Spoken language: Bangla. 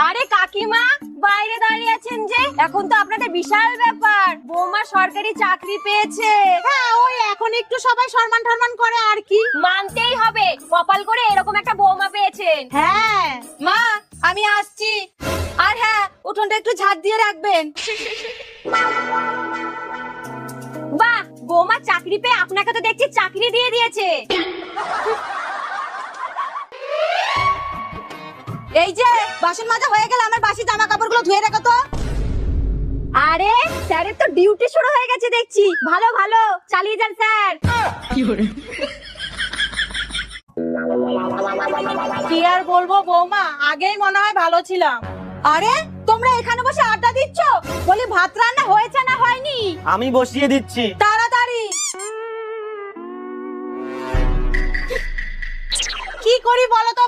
আরে কাকিমা, বাইরে দাঁড়িয়ে আছেন যে? এখন তো আপনাদের বিশাল ব্যাপার, বৌমা সরকারি চাকরি পেয়েছে। হ্যাঁ, ওই এখন একটু সবাই সম্মান টম্মান করে আর কি। মানতেই হবে, কপাল করে এরকম একটা বৌমা পেয়েছেন। হ্যাঁ মা, আমি আসছি। আর হ্যাঁ, উঠোনটা একটু ঝাড় দিয়ে রাখবেন। বাহ, বৌমা চাকরি পেয়ে আপনাকে তো দেখছি চাকরি দিয়ে দিয়েছে। এই যে বাসন মাজা হয়ে গেল, আমার বাসি জামা কাপড়গুলো ধুয়ে রাখো তো। আরে স্যারের তো ডিউটি শুরু হয়ে গেছে দেখছি। ভালো ভালো, চালিয়ে যান স্যার। কি আর বলবো বৌমা, আগেই মনে হয় ভালো ছিলাম। আরে তোমরা এখানে বসে আড্ডা দিচ্ছ? বলি ভাত রান্না হয়েছে না হয়নি? আমি বসিয়ে দিচ্ছি। তাড়াতাড়ি। কি করি বলো তো